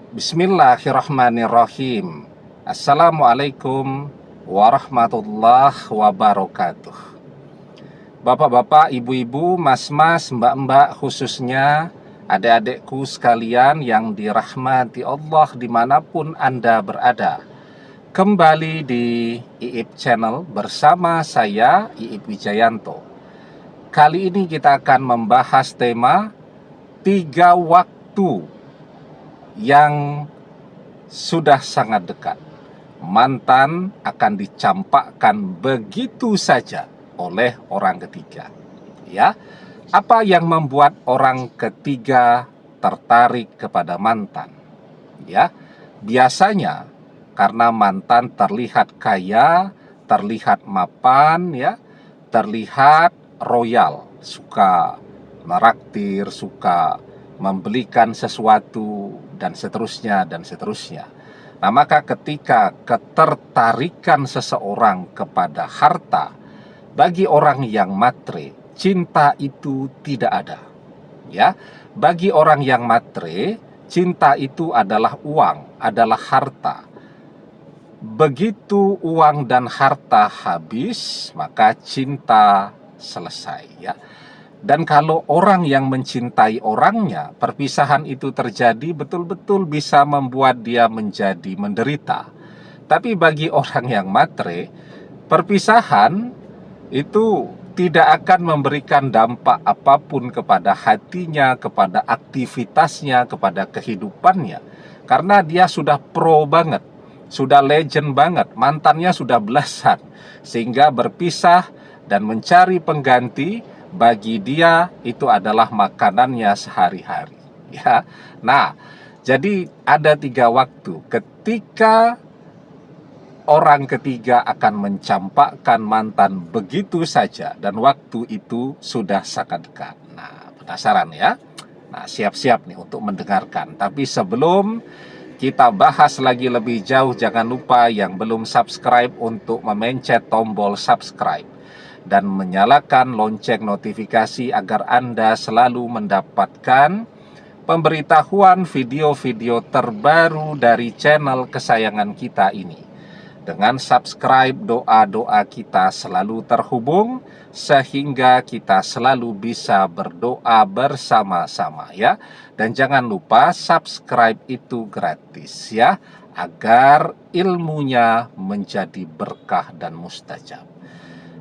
Bismillahirrahmanirrahim. Assalamualaikum warahmatullahi wabarakatuh. Bapak-bapak, ibu-ibu, mas-mas, mbak-mbak, khususnya adik-adikku sekalian yang dirahmati Allah dimanapun Anda berada. Kembali di IIP Channel bersama saya, IIP Wijayanto. Kali ini kita akan membahas tema 3 waktu yang sudah sangat dekat. Mantan akan dicampakkan begitu saja oleh orang ketiga. Ya, apa yang membuat orang ketiga tertarik kepada mantan? Ya, biasanya karena mantan terlihat kaya, terlihat mapan, ya, terlihat royal, suka meraktir, suka membelikan sesuatu, dan seterusnya, dan seterusnya. Nah, maka ketika ketertarikan seseorang kepada harta, bagi orang yang matre, cinta itu tidak ada. Ya, bagi orang yang matre, cinta itu adalah uang, adalah harta. Begitu uang dan harta habis, maka cinta selesai, ya. Dan kalau orang yang mencintai orangnya, perpisahan itu terjadi betul-betul bisa membuat dia menjadi menderita. Tapi bagi orang yang matre, perpisahan itu tidak akan memberikan dampak apapun kepada hatinya, kepada aktivitasnya, kepada kehidupannya. Karena dia sudah pro banget, sudah legend banget, mantannya sudah belasan. Sehingga berpisah dan mencari pengganti, bagi dia itu adalah makanannya sehari-hari, ya. Nah, jadi ada 3 waktu ketika orang ketiga akan mencampakkan mantan begitu saja, dan waktu itu sudah sangat dekat. Nah, penasaran ya? Nah, siap-siap nih untuk mendengarkan. Tapi sebelum kita bahas lagi lebih jauh, jangan lupa yang belum subscribe untuk memencet tombol subscribe dan menyalakan lonceng notifikasi agar Anda selalu mendapatkan pemberitahuan video-video terbaru dari channel kesayangan kita ini. Dengan subscribe, doa-doa kita selalu terhubung sehingga kita selalu bisa berdoa bersama-sama, ya. Dan jangan lupa subscribe itu gratis, ya, agar ilmunya menjadi berkah dan mustajab.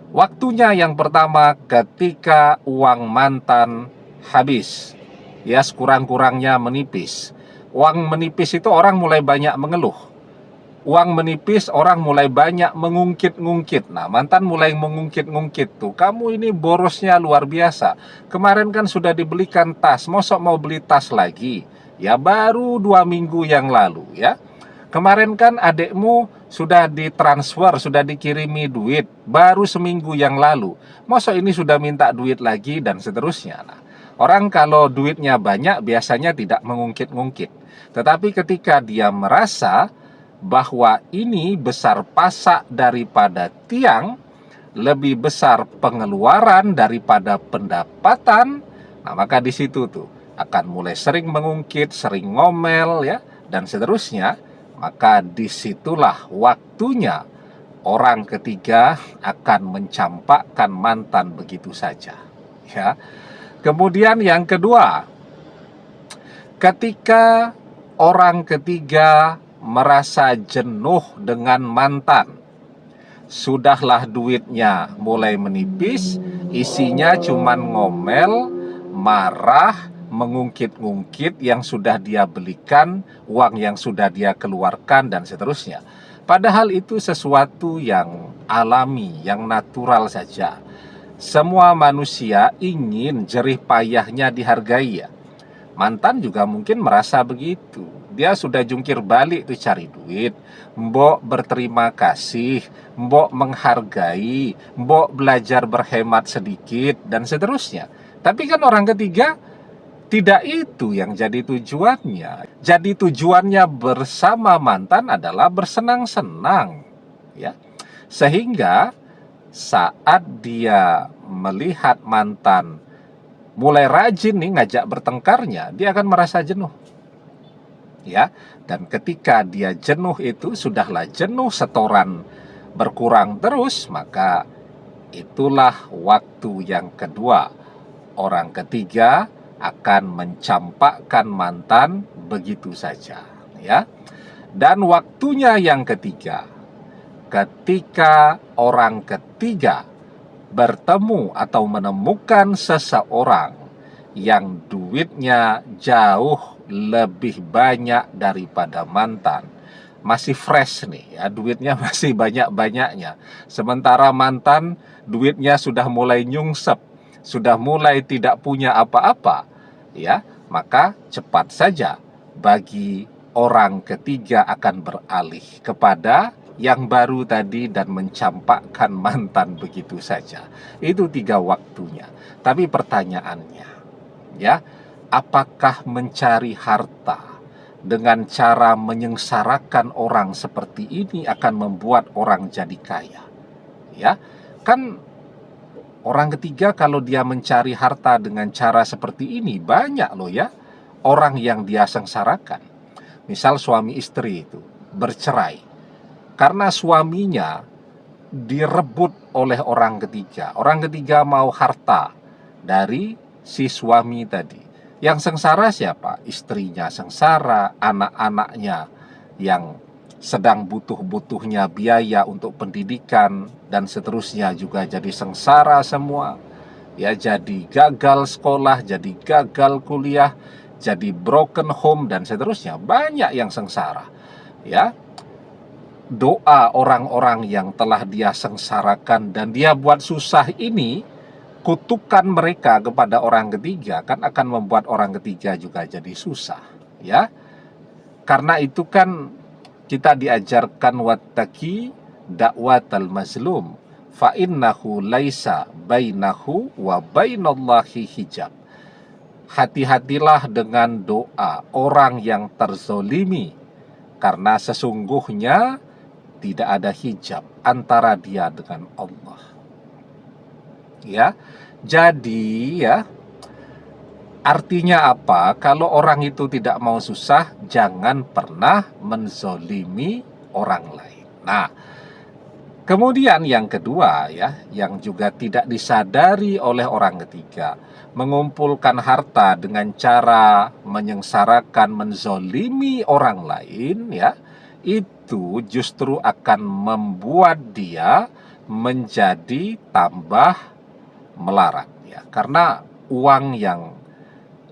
Waktunya yang pertama ketika uang mantan habis, ya, sekurang-kurangnya menipis. Uang menipis itu orang mulai banyak mengeluh. Uang menipis, orang mulai banyak mengungkit-ngungkit. Nah, mantan mulai mengungkit-ngungkit tuh. Kamu ini borosnya luar biasa. Kemarin kan sudah dibelikan tas, mosok mau beli tas lagi? Ya baru 2 minggu yang lalu, ya. Kemarin kan adekmu sudah ditransfer, sudah dikirimi duit, baru seminggu yang lalu. Masa ini sudah minta duit lagi, dan seterusnya. Nah, orang kalau duitnya banyak biasanya tidak mengungkit-ngungkit. Tetapi ketika dia merasa bahwa ini besar pasak daripada tiang, lebih besar pengeluaran daripada pendapatan, nah maka di situ tuh akan mulai sering mengungkit, sering ngomel, ya, dan seterusnya. Maka disitulah waktunya orang ketiga akan mencampakkan mantan begitu saja, ya. Kemudian yang kedua, ketika orang ketiga merasa jenuh dengan mantan, sudahlah duitnya mulai menipis, isinya cuman ngomel, marah, mengungkit-ungkit yang sudah dia belikan, uang yang sudah dia keluarkan, dan seterusnya. Padahal itu sesuatu yang alami, yang natural saja. Semua manusia ingin jerih payahnya dihargai, ya. Mantan juga mungkin merasa begitu. Dia sudah jungkir balik tuh cari duit, mbok berterima kasih, mbok menghargai, mbok belajar berhemat sedikit, dan seterusnya. Tapi kan orang ketiga tidak itu yang jadi tujuannya. Jadi tujuannya bersama mantan adalah bersenang-senang, ya. Sehingga saat dia melihat mantan mulai rajin nih ngajak bertengkarnya, dia akan merasa jenuh. ya. Dan ketika dia jenuh itu, sudahlah jenuh, setoran berkurang terus, maka itulah waktu yang kedua. Orang ketiga akan mencampakkan mantan begitu saja, ya. Dan waktunya yang ketiga, ketika orang ketiga bertemu atau menemukan seseorang yang duitnya jauh lebih banyak daripada mantan, masih fresh nih ya, duitnya masih banyak-banyaknya, sementara mantan duitnya sudah mulai nyungsep, sudah mulai tidak punya apa-apa, ya, maka cepat saja bagi orang ketiga akan beralih kepada yang baru tadi dan mencampakkan mantan begitu saja. Itu 3 waktunya. Tapi pertanyaannya, ya, apakah mencari harta dengan cara menyengsarakan orang seperti ini akan membuat orang jadi kaya? Ya, kan orang ketiga kalau dia mencari harta dengan cara seperti ini, banyak loh ya orang yang dia sengsarakan. Misal suami istri itu bercerai karena suaminya direbut oleh orang ketiga. Orang ketiga mau harta dari si suami tadi. Yang sengsara siapa? Istrinya sengsara, anak-anaknya yang sedang butuh-butuhnya biaya untuk pendidikan dan seterusnya juga jadi sengsara semua. Ya, jadi gagal sekolah, jadi gagal kuliah, jadi broken home dan seterusnya. Banyak yang sengsara. Ya, doa orang-orang yang telah dia sengsarakan dan dia buat susah ini, kutukan mereka kepada orang ketiga kan akan membuat orang ketiga juga jadi susah, ya. Karena itu kan kita diajarkan wattaqi da'watal mazlum fa innahu laisa bainahu wa bainallahi hijab. Hati-hatilah dengan doa orang yang terzolimi, karena sesungguhnya tidak ada hijab antara dia dengan Allah. Ya, jadi ya, artinya apa? Kalau orang itu tidak mau susah, jangan pernah menzolimi orang lain. Nah, kemudian yang kedua ya, yang juga tidak disadari oleh orang ketiga, mengumpulkan harta dengan cara menyengsarakan, menzolimi orang lain ya, itu justru akan membuat dia menjadi tambah melarat ya. Karena uang yang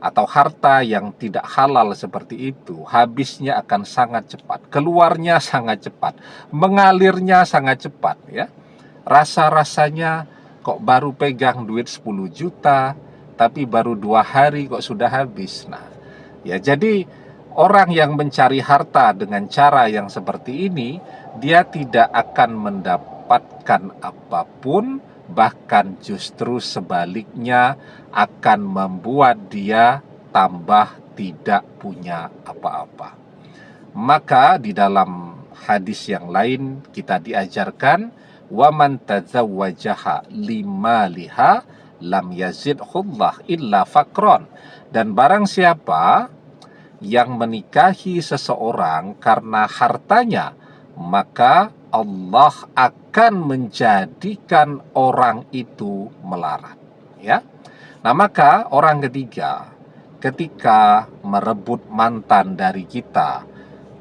atau harta yang tidak halal seperti itu habisnya akan sangat cepat, keluarnya sangat cepat, mengalirnya sangat cepat ya. Rasa-rasanya kok baru pegang duit 10 juta tapi baru 2 hari kok sudah habis. Nah, ya jadi orang yang mencari harta dengan cara yang seperti ini, dia tidak akan mendapatkan apapun, bahkan justru sebaliknya akan membuat dia tambah tidak punya apa-apa. Maka di dalam hadis yang lain kita diajarkan, wa man tazawwajaha limaliha lam yazidhullah illa faqron. Dan barang siapa yang menikahi seseorang karena hartanya, maka Allah akan menjadikan orang itu melarat. Ya. Nah, maka orang ketiga ketika merebut mantan dari kita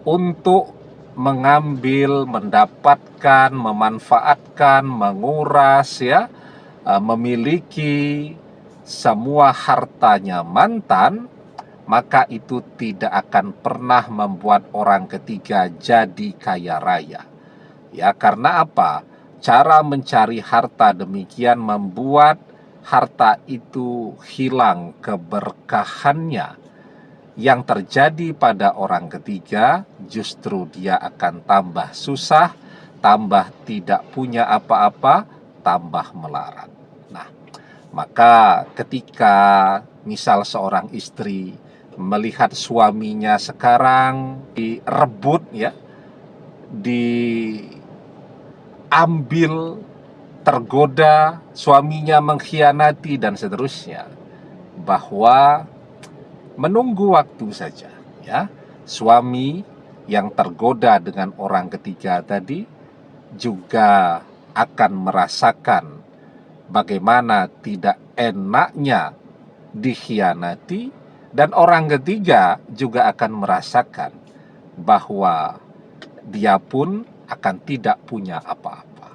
untuk mengambil, mendapatkan, memanfaatkan, menguras ya, memiliki semua hartanya mantan, maka itu tidak akan pernah membuat orang ketiga jadi kaya raya. Ya, karena apa? Cara mencari harta demikian membuat harta itu hilang keberkahannya. Yang terjadi pada orang ketiga, justru dia akan tambah susah, tambah tidak punya apa-apa, tambah melarat. Nah, maka ketika misal seorang istri melihat suaminya sekarang direbut ya, diambil, tergoda, suaminya mengkhianati dan seterusnya, bahwa menunggu waktu saja ya, suami yang tergoda dengan orang ketiga tadi juga akan merasakan bagaimana tidak enaknya dikhianati, dan orang ketiga juga akan merasakan bahwa dia pun akan tidak punya apa-apa.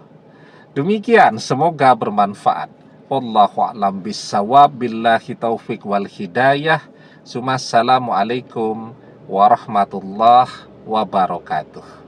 Demikian, semoga bermanfaat. Wallahu a'lam bissawab, billahi taufik wal hidayah. Assalamualaikum warahmatullahi wabarakatuh.